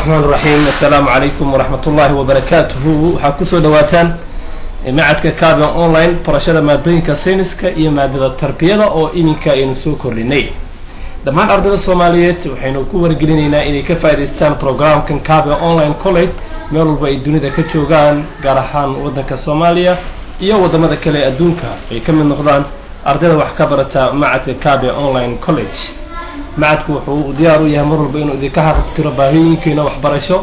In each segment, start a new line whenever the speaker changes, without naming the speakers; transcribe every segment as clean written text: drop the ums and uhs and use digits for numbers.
الرحمن الرحيم. السلام عليكم ورحمة الله وبركاته. حكوسو دواتان معدك كابل أونلاين برشاد مادوين كسينسكا إيه مادة التربية أو إنكا إنسو كوريني. دمان أرض الصوماليات وحينو كور جلينينا إني كفايدستان برنامج كان كابل أونلاين كوليج ميلو بقى الدنيا دا كتشوغان جارحان ودنك الصومالية إيه ودما دا كلي أدونكا كم من نقدان أرض وحكبرتا معدك كابل أونلاين كوليج. معدكو وحو ديارو يهمر بينو إذا كهر ترباهين كينا وحبرشو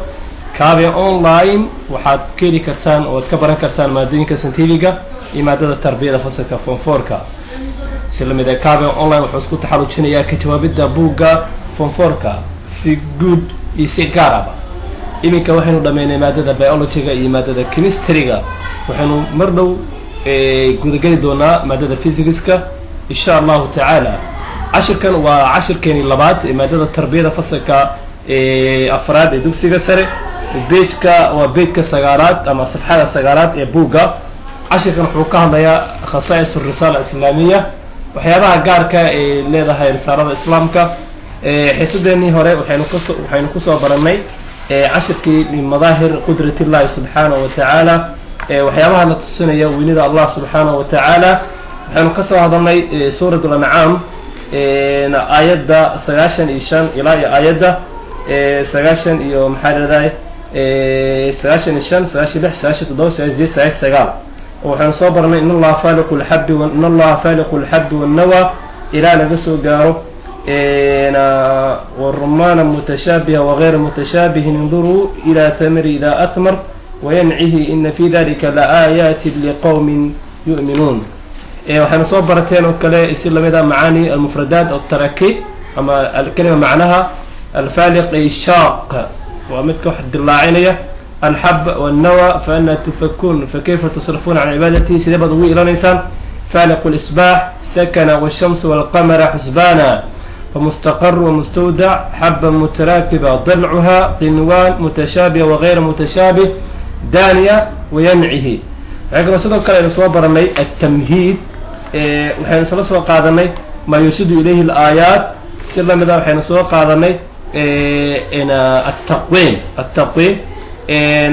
كابي أونلاين وحاد كيري كرتان وتكبران كرتان مادين كسنتيفيكا إمادة التربية فصلك فونفوركا سلم إذا كابي أونلاين وحوسكو تحالو تشينيا كتوابيدا بوغا فونفوركا سي جود يسي كارابا إميكا وحينو دمين إمادة بيولوجيغا إمادة كيمستريغا وحينو مردو قودقالي دونا مادة فيزيكسكا إن شاء الله تعالى عشركن وعشركن اللبات مادة التربية فصلك أفراد دوكسيغا سري بيتكا وبيتكا سيارات أما صفحات السيارات بوغا عشركن حقوقها ليا خصائص الرسالة الإسلامية وحيابها قاركا ليدا هاي رسالة إسلامكا حسدني هوري وحينكسو برني عشركي من مظاهر قدرة الله سبحانه وتعالى وحيابها نتصنيا وينيد الله سبحانه وتعالى وحينكسو هذا سورة الأنعام آيات سجاشن إيشان إلى آيات سجاشن يوم حرّداي سجاشن إيشان سجاشن لح سجاشن تدور سجاشن سجاش سجال وحنصبرنا إن الله فالق الحب وإن الله فالق الحب والنوى إلى نقص جارو والرمان متشابه وغير متشابه انظروا إلى ثمر إذا أثمر وينعه إن في ذلك لآيات لقوم يؤمنون وحنصوب برتين وكلا يصير لمدة معاني المفردات أو التراكيب أما الكلمة معناها الفالق الشاق ومتك واحد اللاعنية الحب والنوى فأنا تفكون فكيف تصرفون عن عبادتي سيدة ضوء إلى الإنسان فالق الإصباح سكن والشمس والقمر حسبانا فمستقر ومستودع حبا متراكبة ضلعها قنوان متشابه وغير متشابه دانية وينعه عقب صدق كلا نصوب برمي التمهيد وحين سلسل قادمي ما يرشد إليه الآيات سلم ماذا وحين سلسل قادمي إن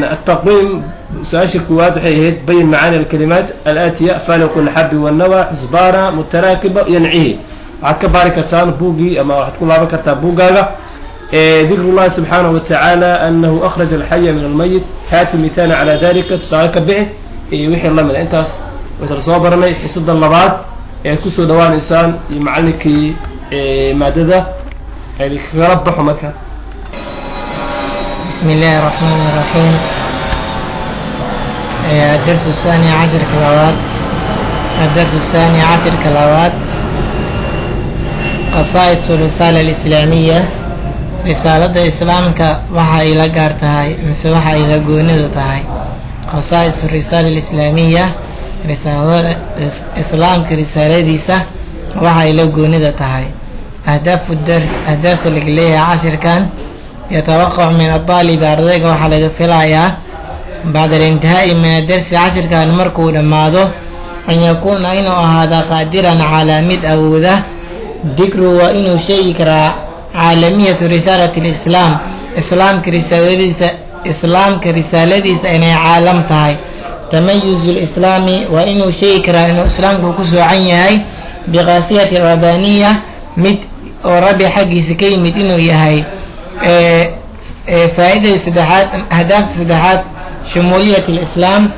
التقويم سأشر كواد وحيه بين معاني الكلمات الآتية فالق الحب والنوى حسبانا متراكبة ينعيه عاد كباركتان بوغي أما راح تكون لها بكرتان بوغاغا ذكر الله سبحانه وتعالى أنه أخرج الحي من الميت هات مثال على ذلك تسألك به وحي الله من أنتاس وترصوبرنا يحسد اللبات كسو دوان إنسان يمعلك مادة يعني ربحوا مكان.
بسم الله الرحمن الرحيم. الدرس الثاني 10 كلاوات. الدرس الثاني 10 كلاوات قصائص الرسالة الإسلامية. رسالة الإسلام كوحا إلى قارتهاي مثل وحا إلى قوندتهاي. خصائص الرسالة الإسلامية رسالة إسلام كرسالة ديسة وحا إلى قوندتهاي. أهداف الدرس أهداف اللي 10 كان يتوقع من الطالب أرضيك وحا لقفلايا بعد الانتهاء من الدرس 10 كان مركو لماذا أن يكون إنه هذا قادرا على مد أوذة ذكره وإنه شيء عالمية رسالة الإسلام إسلام كرسالة ديسة إنه عالم تاي تميز الإسلام وإنه شيء إنه إسلام كوكسو عنيهاي بغاسية الربانية مد وربي حقي سكي مد إنه يهاي فائدة سدحات أهداف سدحات شمولية الإسلام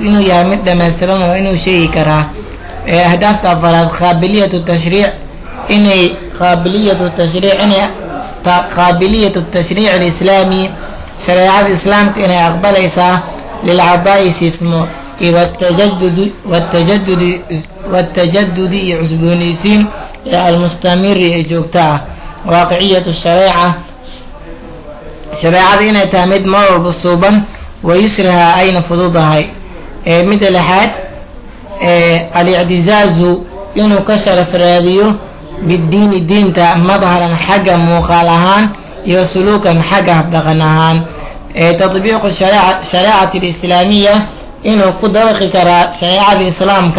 إنه يهمد مثلا وإنه شيء كرا أهداف أفراد قابلية التشريع إنه قابلية التشريع الإسلامي شريعة الإسلام إنه أقبل إسا للعضاء اسمه والتجدد عزبونيسين المستمر جوكتا واقعية الشريعة إنه تامد مر بصوبا ويسرها أين فضوضها مثل حد الاعتزاز إنه كسر فراديو بالدين تا مظهرا حاجة مقالهان يسلوكا حاجة بلغنهان تطبيق الشريعة الإسلامية إنه قدرق كرا شريعة الإسلام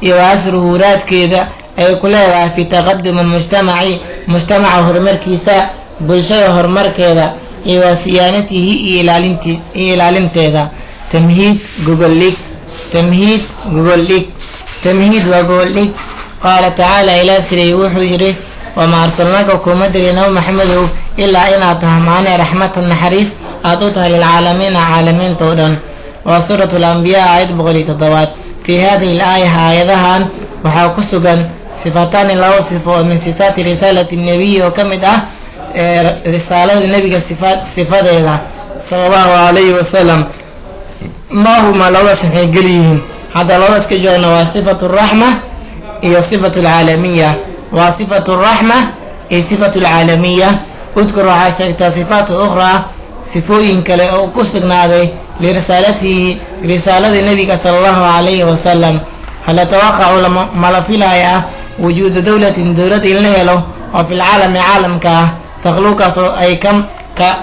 يواسره رات كذا أي كلها في تقدم المجتمع هرمر كيسا بلشة هرمر كذا iyo siyaanatihi iyo ilaalinteeda. tamhiid gogoldhig tamhiid waa gogoldhig. qaala tacaala ilaa siray wuxuu yidhi wamaa arsalnaaka kuma diri nabi maxamedow ilaa inaad tahmaane raxmatan naxariis aad u tahay lilcaalamiina caalamiinta oo dhan. waa suuratu lambiyaa aayad 107. fii hadihi laaya aayadahan waxaa ku sugan sifataani laba sifo oo min sifaati risaalati nabiyi oo ka mid ah risaalada nebiga sifadeeda sallallahu calayhi wasalam. maahuma labadaas maxay geliyihiin? hadda labadaas ka joogna waa sifatu raxma iyo sifatu alcaalamiya. waa sifatu raxma iyo sifatu alcaalamiya. udkur waxaa sheegtaa sifaatu ukhraa sifooyin kale oo ku sugnaaday lirisaalatihi risaaladii nabiga sallallahu calayhi wasalam. hal yatawaqacu mala filaya wujuuda dowlatin dowlad in la helo oo fil caalami caalamka ah taqluukaas oo ay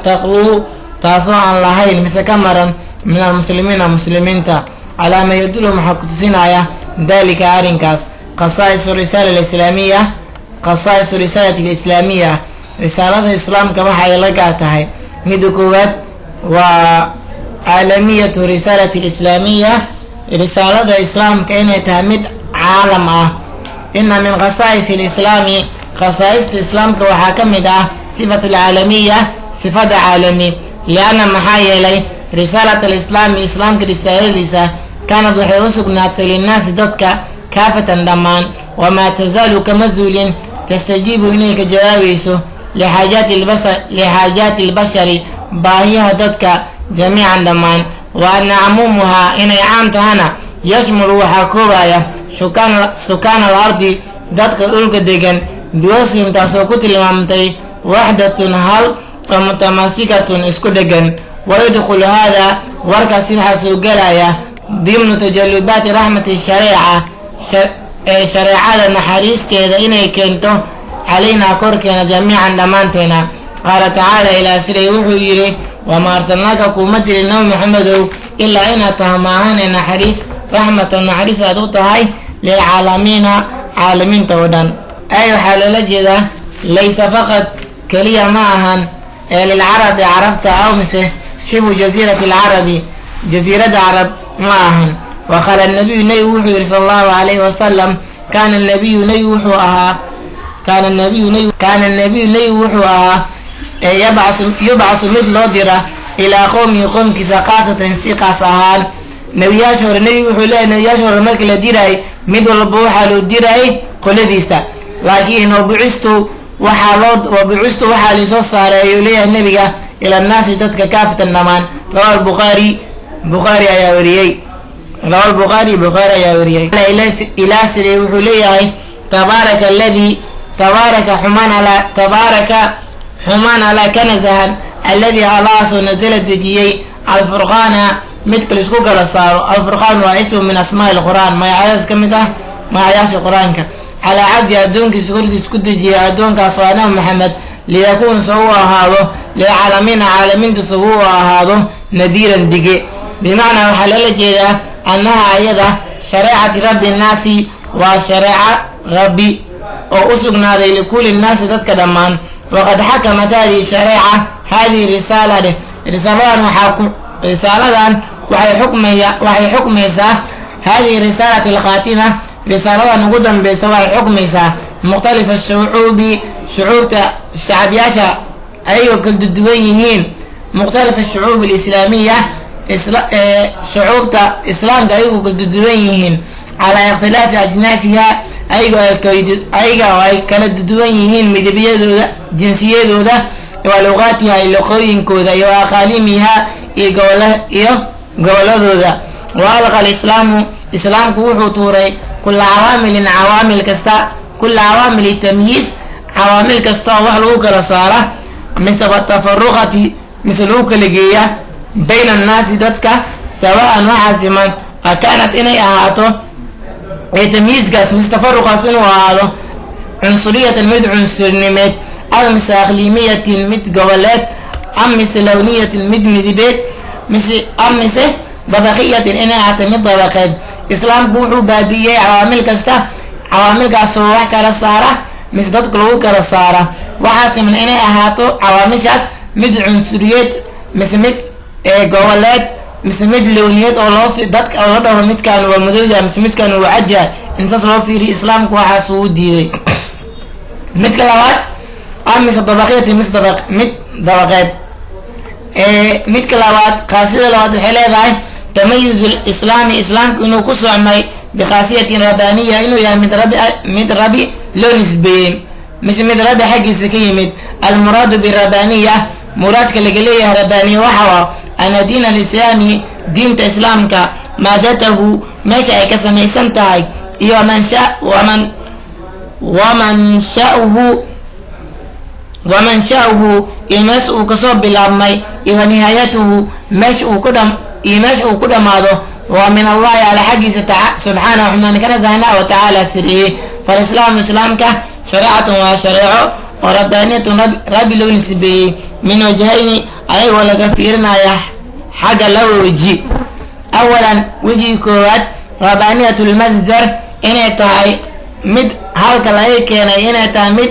taqluu taasoo aan lahayn mise ka maran min almuslimiina muslimiinta. calaa ma yadulu maxaa ku tusinaya dalika arrinkaas khasaa'isu risaalati alislaamiya risaalada islaamka waxa ay la gaar tahay. midda koowaad waa caalamiyatu risaalati alislaamiya risaalada islaamka inay tahay mid caalam ah. ina min khasaa'is alislaami khasaa'ista islaamka waxaa ka mid ah sifatu alcaalamiya sifada caalami. lianna maxaa yeelay risaalat alislaami islaamka risaaladiisa kaanad waxay u sugnaatay linnaasi dadka kaafatan dhammaan. wamaa tasaalu kama zuulin tastajiibu inay ka jawaabayso lixaajaati albashari baahiyaha dadka jamiican dhammaan. wa ana camuumuhaa inay caam tahana yashmulu waxaa koobaya sukaana al ardi dadka dhulka degan biwasfin taasoo ku tilmaamtay waxdatun hal oo mutamasikatun isku dhegan. wayadkhulu haadaa warkaasi waxaa soo gelaya dimnu tajalubaati raxmati shareeca ee shareecada naxariisteeda inay keento calaynaa korkeena jamiican dhammaanteena. qaala tacaala ilaa siray wuxuu yidhi wamaa arsalnaaka kuma dirin nabi maxamedow ilaa inaad taha maahane naxariis raxmatan naxariis aad u tahay lilcaalamiina caalamiinta oo dhan. ay waxaa loola jeedaa laysa faqad keliya ma ahan ee lilcarabi carabta aw mise shibu jasiirati alcarabi jasiirada carab ma ahan. waqaala nabiyu nebi wuxuu yihi sal allahu calayhi wasalam kaana nabiyu nebi wuxuu ahaa yubcasu mid loo dira ilaa qowmihi qowmkiisa khaasatan si qaas ahaan. nebiyaasha hore nebi wuxuu leeyahay nebiyaasha hore markii la diraay mid walba waxaa loo diraayay qoladiisa. laakiin wabucistu waxaa liisoo saaray ayuu leeyahay nebiga ila annaasi dadka kaafatan dhammaan. rawa bukhaari ayaa wariyey. ilaa siday wuxuu leeyahay tabaaraka alladii tabaaraka xumaan alaa kanasahan alladii allahaasoo nasala dejiyey alfurqaana midka laisku kala saaro. alfurqaan waa ismu min asmaai lqur'aan magacyadaas ka mid ah magacayaasha qur-aanka. calaa cabdi addoonkiisa korkiis ku dejiyay addoonkaas waa nabi maxamed liyakuuna sa u ahaado lilcaalamiina caalamiintiisa u ahaado nadiiran dige. bimacnaa waxaa lala jeedaa annaha ayada shareecati rabbi nnaasi waa shareeca rabbi oo u sugnaaday likulli nnaasi dadka dhammaan. waqad xakamat hadihi shareeca hadihi risaaladan waxay xukmaysaa hadihi risaalati alkhaatima risaaladan ugu dambeysa waxay xukmaysaa mukhtalifa shucuubta shacabyaasha ayagoo kala duwan yihiin. mukhtalifa shucuub alislaamiya shucuubta islaamka ayagoo kala duwan yihiin calaa ikhtilaafi ajnaasiha ayaga oo ay kala duwan yihiin midabyadooda jinsiyadooda waa luqaatiha iyo luqooyinkooda iyo aqaalimiha iyo goboladooda. wa alqa alislaamu islaamku wuxuu tuuray kula cawaamili tamyiis cawaamil kasta oo wax lagu kala saara mise watafaruqati mise lagu kala geeya bayna annaasi dadka sawaan waxaa siman akaanat inay ahaato ee tamyiiskaas mise tafaruqaas inuu ahaado cunsuriyatan mid cunsurnimeed aw mise aqliimiyatin mid goboleed am mise lawniyatin mid midibeed am mise dabaqiyatin inay ahaato mid dabaqeed. islaamku wuxuu baabi'iyey cawaamil kasta cawaamilkaasoo wax kala saara mise dadku lagu kala saara waxaa siman inay ahaato cawaamishaas mid cunsuriyeed mise mid goboleed mise mid lowniyad oo loo dadka oo la dhaho midkan waa madowya mise midkan waa cadya intaas loo fiiriyo islaamku waxaas uu diiday. midka labaad mise dabaqeed mid dabaqeed midka labaad qaasida labaad waxay leedahay tamayuz islaami islaamku inuu ku socmay biqaasiyatin rabbaniya inuu yahay mid rabi loo nisbeeyey mise mid rabi xaggiisa ka yimid. almuraadu birabaniya muraadka laga leeyahay rabbaniya waxa ana diin alislaami diinta islaamka maadatahu meesha ay ka samaysan tahay iyo waman sha'uhu iyo meesha uu kasoo bilaabmay iyo nihaayatuhu meesha uu ku dhamaado waa min allahi ala xaggiisa subxaanahu xumaan kana zahna wa tacaala siriyey. falislaamu islaamka shareecatun waa shareeco oo rabbaaniyatun rabbi loo nisbeeyey min wajhayni ayagoo laga fiirinaya xagga laba weji. awalan wejigi koowaad rabbaaniyatu lmasdar inay tahay mid halka laga keenay inay tahay mid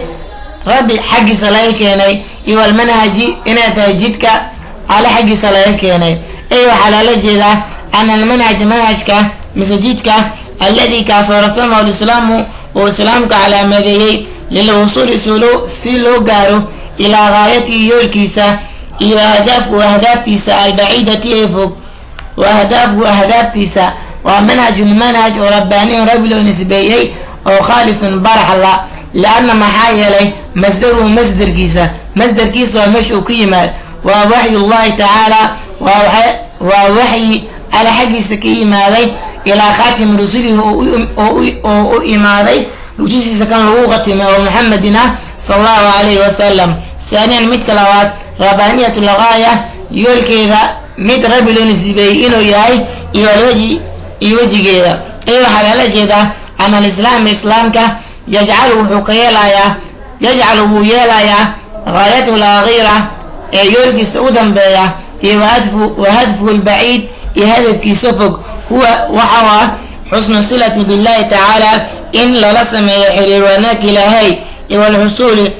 rabbi xaggiisa laga keenay iyo almanhaji inay tahay jidka alle xaggiisa laga keenay. waxaa lala jeedaa ana almanhaj manhajka mise jidka alladii kaasoo rasamahu lislaamu oo islaamka calaamadeeyey lilwusuuli si loo gaaro ilaa gaayatihi yoolkiisa iyo ahdaaftiisa albaciidati ee fog ahdaaftiisa waa manhajun manhaj oo rabbaaniyun rabbi loo nisbeeyey oo khaalisun baraxla lianna maxaa yeelay masdaruhu masdarkiisa waa meesha uu ku yimaad waa waxyullahi tacaala waa waxyi ala xaggiisa ka yimaaday ilaa khaatimi rusulihi oo u imaaday rusushiisa kan lagu khatimay oo muxamedin ah sala allahu calayhi wasalam. saaniyan midka labaad rabbaaniyatu lgaaya yoolkeeda mid rabbi loo nisbeeyey inuu yahay iyo wejigeeda. waxaa lala jeedaa ana alislaami islaamka yajcalu wuu yeelayaa gaayatahu laakhira ee yoolkiisa u dambeeya iyo wahadfuhu lbaciid iyo hadafkiisa fog huwa waxaa xusnu silati billahi tacaala in lala sameeyo xiriir wanaag ilaahay iyo walxusuuli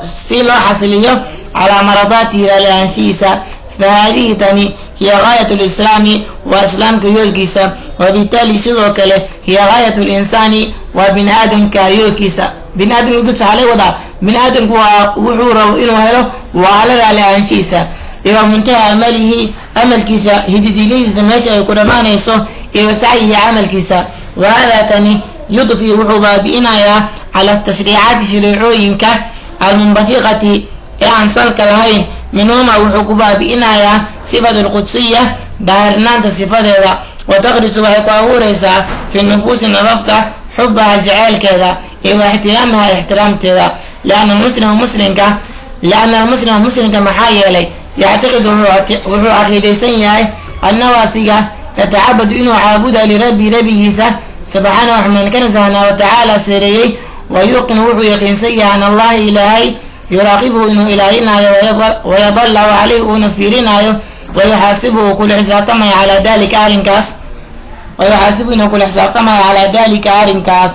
si loo xasiliyo calaa maradaatihi raalihaanshihiisa. fahaadihi tani hiya gaayat lislaami waa islaamka yoolkiisa wabitaali sidoo kale hiya gaayat linsaani waa bini aadamka yoolkiisa. bini aadamka waxaa laga wadaa bini aadamku waa wuxuu rabo inuu helo waa alla raalihaanshihiisa iyo muntaha amalihi amalkiisa hididiladiisa meesha ay ku dhammaanayso iyo sacyihi camalkiisa. wahada kani yudfi wuxuu baabi'inayaa cala tashriicaati shareecooyinka almunbahiqati ee aan salka lahayn minhuma wuxuu ku baabi'inayaa sifatu lqudsiya daahirnaanta sifadeeda wataqrisu waxay ku abuureysaa fi nufuusi nafafta xubaha jaceylkeeda iyo ixtiraamaha ixtiraamteeda. liana almuslima muslimka maxaa yeelay yactiqid wuxuu caqiidaysan yahay annawaasiga yatacabadu inuu caabuda lirabbi rabbigiisa subxaanahu xumaan kana zahna wa tacaala seereeyey wayuqinu wuxuu yaqiinsan yahay an allahi ilaahay yuraaqibuhu inuu ilaalinayo wayadallahu caleyhi uuna fiirinayo wayuxaasibu uu kula xisaabtamaya calaa dalika arrinkaas.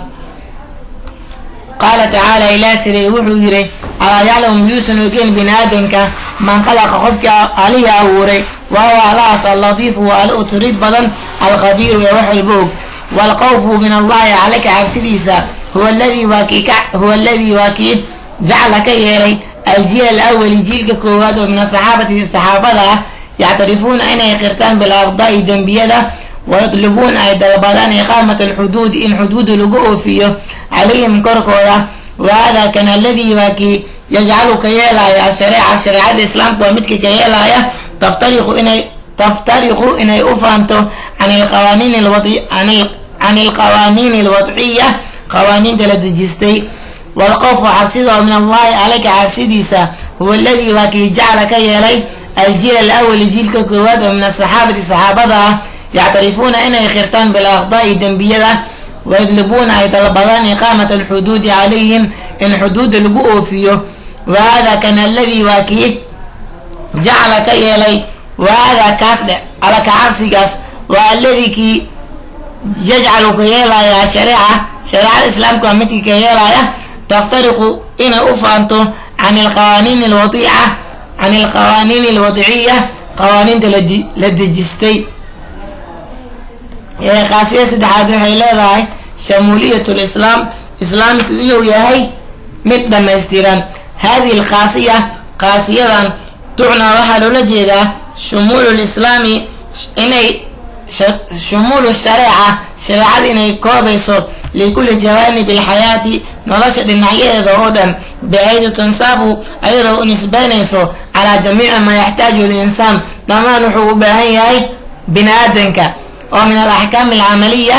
qaala tacaala ilaa sireey wuxuu yiri alaa yaclamu miyuusan ogeen bini aadamka man khalaqa qofkii alihii abuuray wahuwa allahaas alladiifu waa alla uturid badan alkhabiiru ee wax walba og. walqawfu min allahi caleyka cabsidiisa huwa alladii waa kii jacla ka yeelay aljiil alawali jiilka koowaad oo min asaxaabati saxaabada ah yactarifuuna inay qirtaan bilaqdaai dembiyada wayadlubuuna ay dalbadaan iqaamat alxuduud in xuduuda lagu oofiyo calayhim korkooda. wahada kan alladii waa kii yajcalu ka yeelaya shareecada islaamka waa midka ka yeelaya taftariqu inay u faanto can ilqawaaniin alwadciya qawaaniinta la dejistay. walqawfu xabsida oo min allahi caleyka cabsidiisa huwa alladii waa kii jacla ka yeelay aljiil alawali jiilka koowaad oo min asaxaabati saxaabada ah yactarifuuna inay qirtaan bilaqdaai dembiyada wayadlubuuna ay dalbadaan iqaamat alxuduudi calayhim in xuduuda lagu oofiyo. wahada kan alladii waa kii jacla ka yeelay wahada kaas dhe alaka cabsigaas waa alladii kii yajcalu ka yeelaya shareecada islaamka waa midkii ka yeelaya taftariqu inay u faanto can ilqawaaniin alwadiica can alqawaaniin alwadciya qawaaniinta la dejistay. qaasiyada saddexaad waxay leedahay shamuuliyat lislaam, islaamku inuu yahay mid dhammaystiran. hadihi alqaasiya, qaasiyadan tucnaa waxaa loola jeedaa shumuulu lislaami, inay shumuulu shareeca, shareecada inay koobayso likulli jawaanib alxayaati, nolosha dhinacyadeeda oo dhan, bixaysu tansaabu ayadoo u nisbaynayso calaa jamiici maa yaxtaaju linsaan, dhammaan wuxuu u baahan yahay bini aadanka, oo min alaxkaam alcamaliya,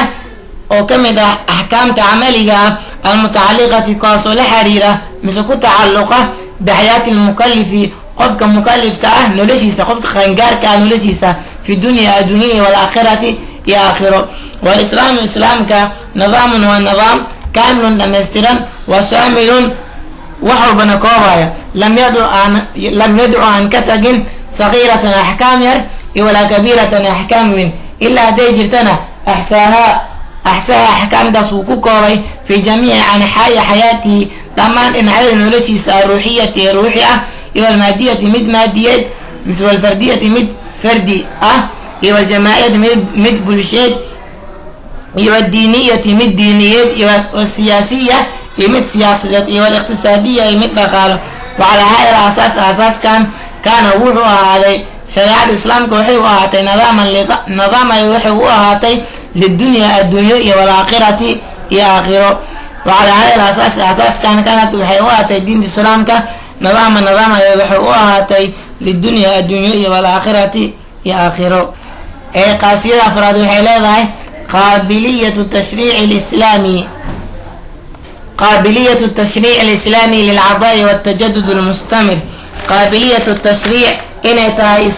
oo ka mid ah axkaamta camaliga ah almutacaliqati kaasoo la xiriira mise ku tacalluqa bixayaati lmukalifi, qofka mukalifka ah noloshiisa, qofka qaangaarka ah noloshiisa, fi dunya adduunyaya walaakhirati iyo aakhiro. walislaamu islaamka nidaamun waa nidaam kaamilun dhammaystiran, wa shaamilun wax walbana koobaya, lam yadcu aan ka tagin sagiiratan axkaam yar iyo walaa kabiiratan axkaam weyn, ilaa hadday jirtana axsaaha axkaamtaas uu ku koobay fi jamiici anxaaya xayaatihi, dhammaan dhinacyada noloshiisa aruuxiyati ee ruuxi ah, iyo almaadiyati mid maadiyeed, mise walfardiyati mid fardi ah, iyo waljamaaciyati mid bulsheed, iyo wadiiniyati mid diiniyeed, iyo wasiyaasiya iyo mid siyaasadeed, iyo waliqtisaadiya iyo mid dhaqaalo. wacalaa hada asaas, asaaskan kaana wuxuu ahaaday shareecada islaamka waxay u ahaatay nidaam ay waxay u ahaatay lidunya adduunyo iyo walaakhirati iyo aakhiro. wacalaa hada asaas, asaaskan kaanat waxay u ahaatay diinta islaamka nidaam ay waxay u ahaatay lidunya adduunyo iyo walaakhirati iyo aakhiro. qaasiyada afraad waxay leedahay qaabiliyatu tashriici lislaami, qaabiliyatu tashriic alislaami lilcadaai waltajadud almustamir. qaabiliyatu tashriic inay tahay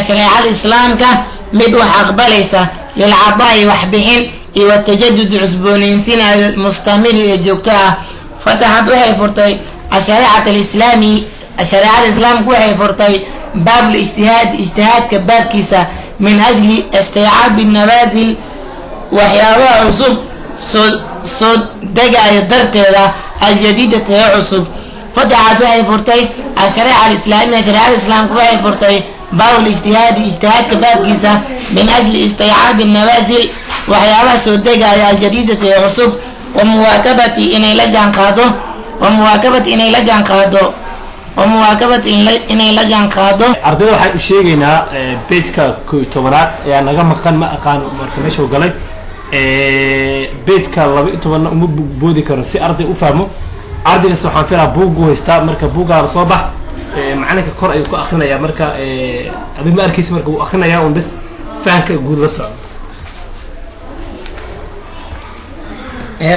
shareecada islaamka mid wax aqbalaysa, lilcadaai waxbixin iyo watajadud cusboonaysiina mustamir ee joogto ah. fataxad waxay furtay ashareecat alislaami, shareecada islaamku waxay furtay baab lijtihaad, ijtihaadka baabkiisa, min ajli istiycaabi nawaasil, waxyaabaha cusub soo degaya darteeda, aljadiidata ee cusub. fataxad waxay furtay ashareeca alislaamiya, shareecada islaamku waxay furtay baab lijtihaadi, ijtihaadka baabkiisa, min ajli istiycaabi nawaasil, waxyaabaha soo degaya aljadiidata ee cusub, wamuwaakabati inay la jaanqaado
ardayda waxaan u sheegaynaa bejka 11aad ayaa naga maqan, ma aqaan marka meeshuu galay. bejka 12 uma boodi karo si arday u fahmo. ardaygaas waxaan filayaa buuggu haystaa, marka buuggaada soo bax, macalinka kor ayuu ku akrinayaa, marka adig ma arkaysa, marka wuu akrinayaa un bes fahanka guud la socdo.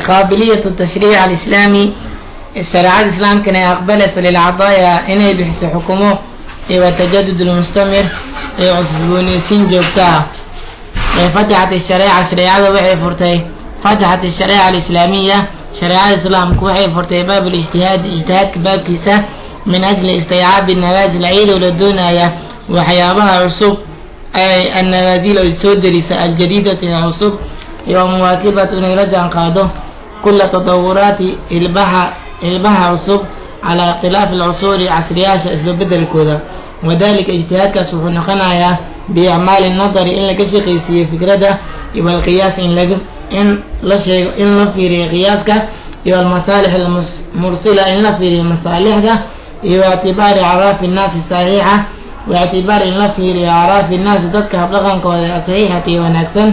qaabiliyatu tashriic alislaami, shareecada islaamka inay aqbalayso lilcadaaya, inay bixiso xukumo iyo watajadud almustamir iyo cusboonaysiin joogto ah. fataxat shareeca, shareecada waxay furtay, fataxat shareeca alislaamiya, shareecada islaamku waxay furtay baab lijtihaad, ijtihaadka baabkiisa, min ajli istiycaabi nawaasil, iyadoo la doonaya waxyaabaha cusub ay annawaasil ay soo derisa aljadiidati ee cusub, iyo muwaakibatu inay la jaanqaado kula tadawuraati ilbaha cusub calaa ikhtilaafi alcusuuri, casriyaasha isbabedelkooda. wadalika ijtihaadkaas wuxuu noqonayaa biicmaali nadari, in laga shaqaysiiyo fikrada, iyo alqiyaas in la sheego, in la fiiriyo qiyaaska, iyo almasaalix almursila in la fiiriyo masaalixda, iyo ictibaari acraafi nnaasi saxiixa, waictibaar in la fiiriyo acraafi nnaasi dadka habdhaqankooda saxiixata iyo wanaagsan.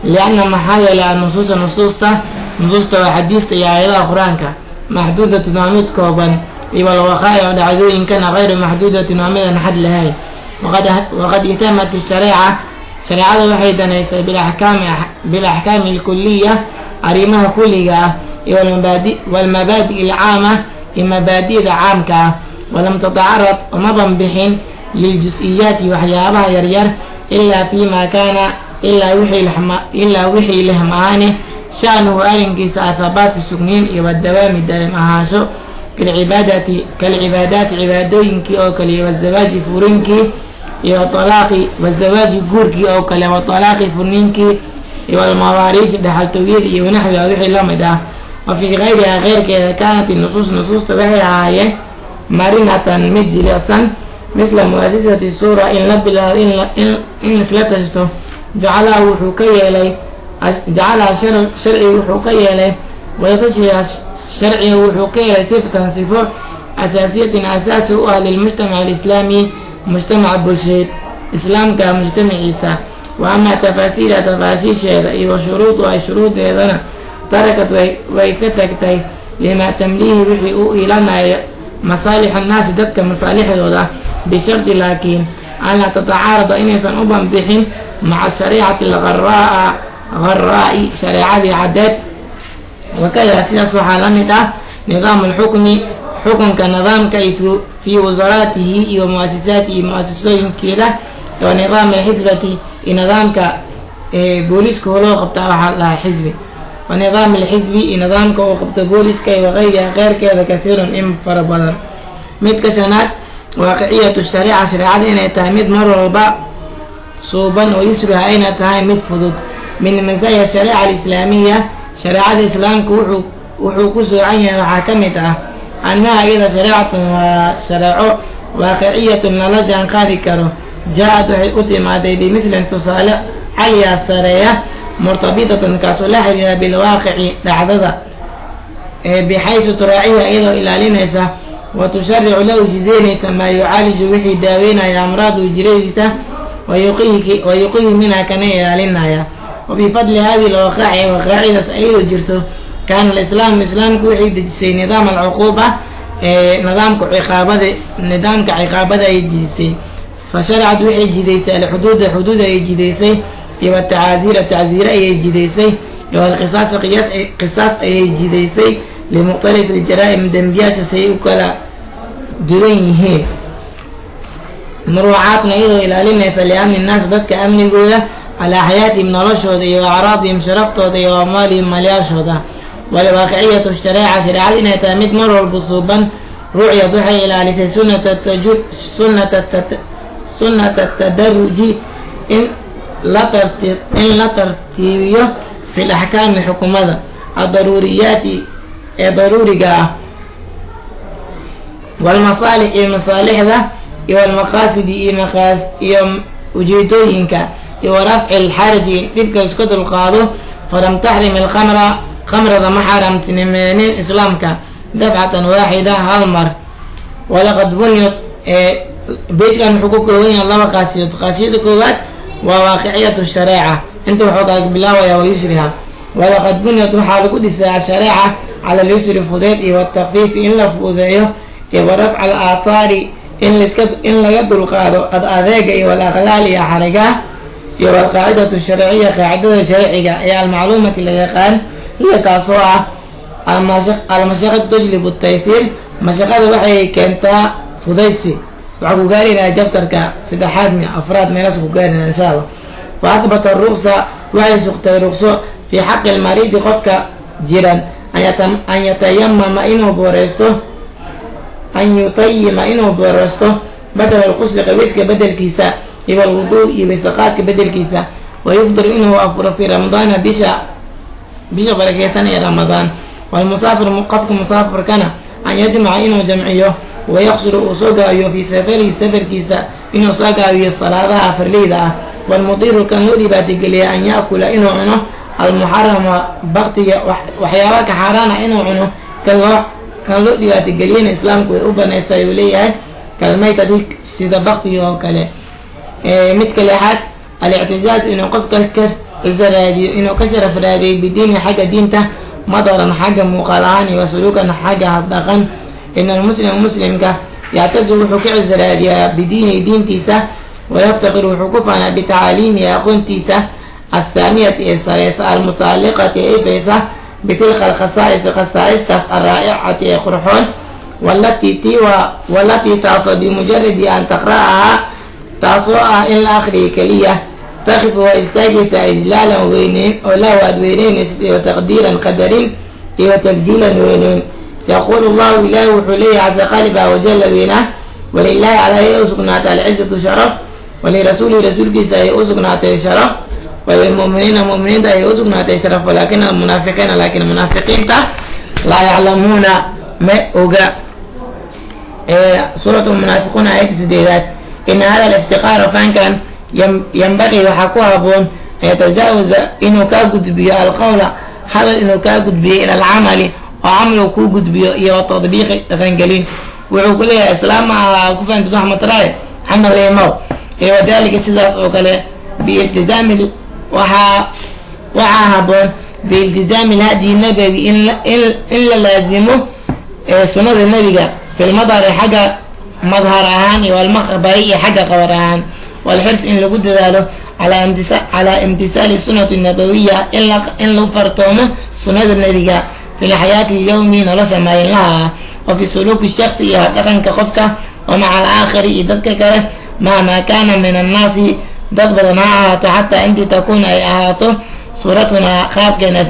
lianna maxaa yeelay annusuusa nusuusta waa xadiista iyo aayadaha qur-aanka, maxduudatun waa mid kooban, iyo walwaqaa'ic dhacdooyinkana hayru maxduudatin waa midaan xad lahayn. waqad ihtamat shareeca, shareecada waxay danaysay bilaxkaami alkuliya, arrimaha kulliga ah, iyo walmabaadi alcaama, iyo mabaadida caamka ah. walam tatacarad uma banbixin liljus-iyaati waxyaabaha yaryar, ilaa fiima kaana, ilaa wixii leh maane sha'nuhu arrinkiisa athabaatu sugniin iyo wadawaami daa'im ahaasho, kalcibaadaati cibaadooyinkii oo kale, wazawaaji furinkii, iyo alaaqi wazawaaji guurkii oo kale, watalaaqi furniinkii, iyo almawaariithi dhaxaltooyadii iyo naxwiha wixii la mid ah. wa fii kayriha keyrkeeda kaanat nusuusta waxay ahaayeen marinatan mid jilicsan misla muasisati suura in la bilaabo in isla tashto jacalaha wuxuu ka yeelay sharciga wuxuu ka yeelay wadatashiga sharciga wuxuu ka yeelay sifatan sifo asaasiyatin asaasi u ah lilmujtamac alislaami mujtamaca bulsheed islaamka mujtamaciisa wa amaa tafaasiila tafaashiisheeda iyo shuruuduha shuruudeedana tarakad way ka tagtay limaa tamliihi wixii u iilanaya masaalix annaasi dadka masaalixdooda bishardi laakiin an laa tatacaarada inaysan u banbixin maca shariicati algharaa'i shareecadii cadeed wakada sidaas waxaa la mid ah nidaamu lxukmi xukunka nidaamka fii wasaraatihi iyo muasisaatihi muasisooyinkeeda wa nidaam alxisbati iyo nidaamka booliiska loo qabtaa waxaa lahaa xisbi wa nidaam alxisbi iyo nidaamka uu qabto booliiska iyo waqeyriha keyrkeeda kasiirun in fara badan. midka shanaad waaqiciyatu shariica shareecada inay tahay mid mar walba suuban oo yusriha ayna tahay mid fudud. min masaaya shariica alislaamiya shareecada islaamka wuxuu ku soocan yahay waxaa ka mid ah annaha iyada shareecatun waa shareeco waaqiciyatun lala jaan qaadi karo jaa-ad waxay u timaaday bimislin tusaale caliya sareeya murtabitatan kaasoo la xiriira bilwaaqici dhacdada bixaysu turaaciha iyadoo ilaalinaysa wa tusharicu la ujideynaysa maa yucaaliju wixii daaweynaya amraadu jiradiisa wayuqihi minha kana ilaalinaya. wabifadli hadi lwaqaaci waqaacidaas ayadoo jirto kaana alislaamu islaamku waxay dejisay nidaam alcuquuba nidaamka ciqaabada ay jidisay fasharacad waxay jidaysay alxuduuda xuduud ayay jidaysay iyo watacaasiira tacsiira ayay jidaysay iyo alqisaasa qisaas ayay jidaysay limuqtalifi iljaraa-im dembiyaashaas ay u kala duwan yihiin. muruucaatna iyadoo ilaalinaysa liamni nnaas dadka amnigooda calaa xayaatihim noloshooda iyo acraadihim sharaftooda iyo amwaalihim maalyaashooda. walwaaqiciyatu shareeca shareecada inay tahay mid mar walba suuban ruucyad waxay ilaalisay sunnata tadaruji in la tartiibiyo fi laxkaami xukumada adaruuriyaati ee daruuriga ah walmasaalix iyo masaalixda iyo walmaqaasidi iyo ujeedooyinka iyo warafci lxaraji dhibka iska dulqaado falam taxrim khamrada ma xaaraamtinimeenin islaamka dafcatan waaxida hal mar. walaqad bunyad beejkan wuxuu ku kooban yahay laba qaasiyood. qaasiyada koowaad waa waaqiciyatu shareeca inta wuxuu kaga bilaabaya wa yusriha. walaqad bunyad waxaa lagu dhisaa shareeca cala alyusri fudeed iyo watakfiif in la fuudeeyo iyo warafca al aasaari in laga dulqaado ad adeega iyo walaqlaal iyo xarigaha iyo walqaacidatu sharciya qaacidada sharciga ee almacluumati la yaqaan hiya kaasoo ah almashaqatu tajlibu taysiir mashaqada waxay keentaa fudaydsi. waxaa ku gaarina jabtarka saddexaad afraad meelaas ku gaarina insha allah. fa ahbata ruqsa waxay sugtay ruqso fii xaqi lmariidi qofka jiran an yatayamama inuu booreysto badala lqusli qabayska bedelkiisa iyo alwuduu iyo waysaqaadka bedelkiisa wayufdir inuu afuro fii ramadaana bisha barakeysan ee ramadaan. walmusaafir qofka musaafirkana an yajmaca inuu jamciyo wayaqsuru uu soo gaabiyo fii safarihi safarkiisa inuu soo gaabiyo salaadaha farleyda ah. walmudiru kan loo dhibaatageliya an yaakula inuu cuno almuxarama baktiga waxyaaba ka xaaraana inuu cuno kan loo dhibaatageliyana islaamku way u banaysa uu leeyahay kalmaytadi sida baktiga oo kale. midka lexaad alictizaaz inuu qofka ka cizo raadiyo inuu ka sharaf raadiyo bidiini xagga diinta madaran xagga muuqaal ahaan iyo wasuluukan xagga habdhaqan. in almuslim muslimka yactazu wuxuu ka cizo raadiyaa bidiinihi diintiisa wayaftakir wuxuu ku faanaa bitacaaliimihi aqoontiisa assaamiyati ee sareysa almutaaliqati ee ifaysa bitilka alkhasaa'is khasaa'istaas alraa'icati ee qurxoon walatii taasoo bimujaradi an taqra'ahaa taasoo ah in la aqriya keliya takifu waa istaagaysaa ijlaalan weyneyn oo lahu aad weyneynaysid iyo taqdiiran qadarin iyo tabjiilan weyneyn. yaquulu llahu ilaahi wuxuu leeyahay casa qaliba wajalla weynaa walilaahi ala ayay u sugnaatay alcizatu sharaf walirasuulihi rasuulkiisa ayay u sugnaatay sharaf walilmuminiina muminiinta ayay u sugnaatay sharaf walakina almunaafiqiina laakiin munaafiqiinta laa yaclamuuna ma oga. سورة المنافقون آية 8 إن هذا الافتقار فان ينبغي وحكوها يتجاوز إنه كاقد بي القول هذا إنه كاقد بي إلى العمل وعمله كوقد بي والتطبيق تفنقلين وعقول يا إسلام كفا أنت تحمد رأي عمل يمو وذلك سيداس أوكله بالتزام وعاهبون بالتزام الهدي النبوي إلا لازمه سنة النبي في المظهر حاجة مظهر أهاني والمخبرية حاجة قبر أهان والحرص إن لقد ذاله على امتثال السنة النبوية إن لو فرطومه سنة النبي في الحياة اليومية نرسم ما لها وفي سلوك الشخصي لكن كخفك ومع الآخر إذا كره مهما كان من الناس ضبط معها حتى أنت تكون أي أهاته صورتنا خارجنا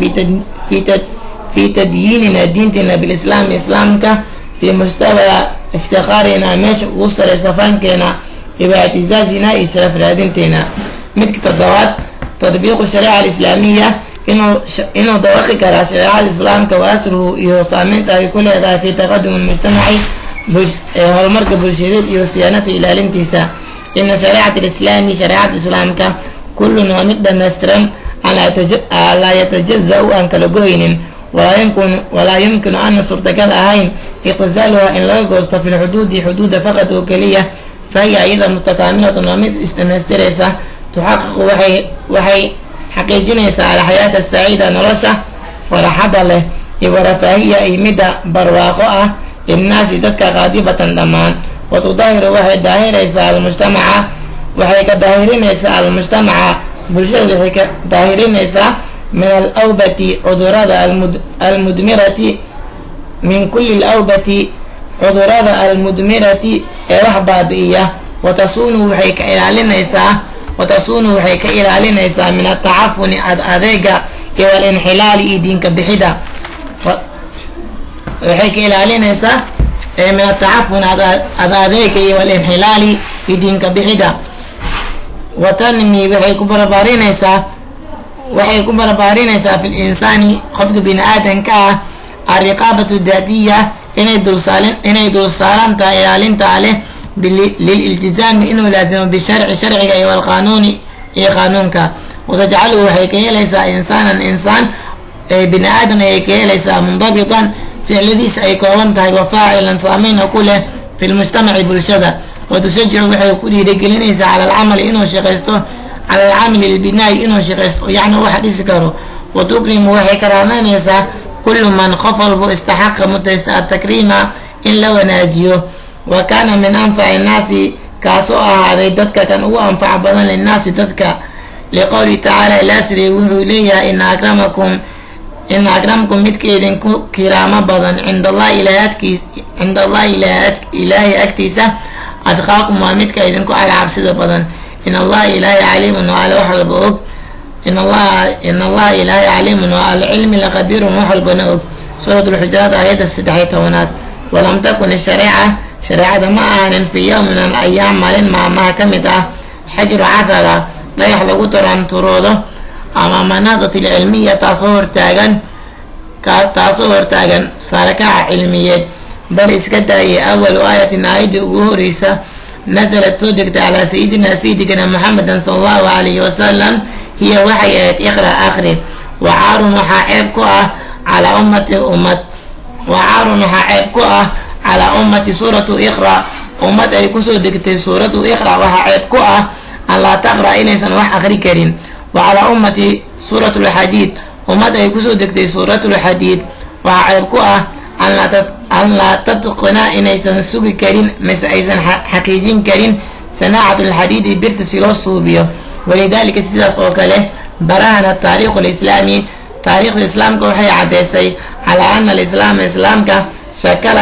في تدييننا دينتنا بالإسلام إسلامك في مستوى افتخارنا مش وصل سفانكنا باعتزازنا إسراف رادنتنا مثل تضوات تطبيق الشريعة الإسلامية إنه دوخك على شريعة الإسلام كواسره يوصامنتها يكون هذا في تقدم المجتمعي هالمرك بالشديد يوصيانته إلى الانتساء إن شريعة الإسلام شريعة الإسلام كل نومد نسترن على يتجزأ عن كالجوين ولا يمكن أن صورتك هين اقتزالها إن لا يقصد في الحدود حدود فقط وكلية فهي أيضا متكاملة نومد استنسترسة تحقق وحي حقيقينيسا على حياة السعيدة نرشة فرحة له ورفاهية إيمدة برواقة الناس تذكى غاضبة دمان وتظاهر وحي داهريسا المجتمع وحي كداهرينيسا المجتمع بلشد داهرينيسا من الأوبة عذرات المدمرة من كل الأوبة عذرات المدمرة وحبابية وتصون وحي كإلالينيسا من التعفن أذيقا والانحلال دينك بحدا وحي كإلالينيسا من التعفن أذيقا والانحلال دينك بحدا وتنمي وحي كبر بارينيسا في الإنسان خفق بن آدم الرقابة الذاتية إن يدل صالان إلالين عليه للالتزام إنه لازم بالشرع شرعك والقانون قانونك وتجعله هيك ليس إنسان بن آدم هيك ليس منضبطا في الذي سيكونته وفاعلا صامين كله في المجتمع بالشدة وتشجع وحي رجلين على العمل إنه شقيسته على العامل البنائي إنه شقيسته يعني واحد يسكره وتكرم وحي كرامان يسا كل من خفر استحق التكريم إن لو ناجيه وكان من أنفع الناس كاسوء هذا الدتك كان هو أنفع بدن للناس دتك لقوله تعالى لا سري وحوليا إن أكرمكم متكيدين كرامة بدن عند الله إلهي أكتسة أدقاكم ومتكيدين على عبسد بدن إن الله إلهي عليم وعلى وحل بؤب إن الله إلهي عليم وعلى علم لخبير وحل بنؤب سورة الحجرات آيات 16 ولم تكن الشريعة شريعة ما أهل في يوم من الأيام ما كمتها حجر عثرة لا يحلق تران تروده أمام مناطق العلمية تصور تاغن ساركا علمية بل اسكتا أول آية آية أغوريسة نزلت صدقت على سيدنا محمد صلى الله عليه وسلم هي وحي اقرأ آخره وعار محاعبكها على وعار محاعبكها على أمة سورة إقرأ أمة أي كسر دكتي سورة إقرأ وحاعبكها أن لا تقرأ إنسان وح أخري كريم وعلى أمة سورة الحديد أمة أي كسر دكتي سورة الحديد وحاعبكها أن لا تتقنا إنسان سوق كريم مثل أيضا حقيقين كريم صناعة الحديد برتسل الصوبية ولذلك سيداس وكاله براهن التاريخ الإسلامي تاريخ الإسلام كوحي عدسي على أن الإسلام إسلامك شكل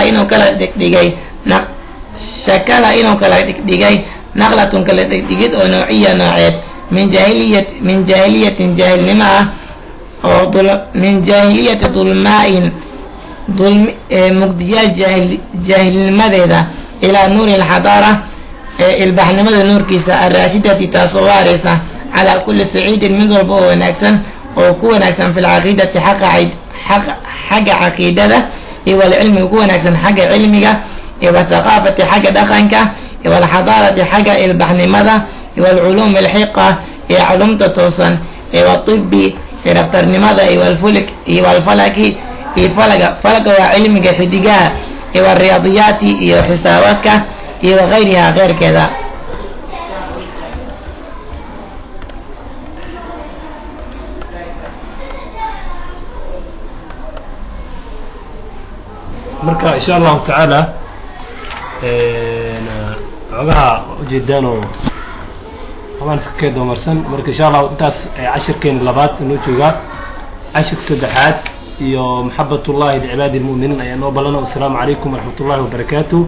إنه كلا دقيقي نقلة كلا دقيقي أو نوعية نوعية من جاهلية جاهل نما من جاهلية ظلماء مقديال جاهل مذهب إلى نور الحضارة البحنمة نور كيسا الراشدة تصوارسة على كل سعيد من ضربه ونكسن وكون أكسن في العقيدة حق عقيدة والعلم يكون أكسن حق علمك والثقافة حق دقنك والحضارة حق البحنمدة والعلوم الحقة علوم توصن والطب دكتور نمدة والفلك والفلك فلك وعلمك حدقها والرياضيات وحساباتك وغيرها غير كذا.
marka insha Allah taala xogaha ujeedaan oo waxaan iska doomarsan marka insha Allah intaas cashirkeen labaad inoo jooga cashir saddexaad iyo maxabbatullahi li cibaadi almu'miniin ayaan noo balana. Assalaamu calaykum waraxmatullaahi wabarakaatuh.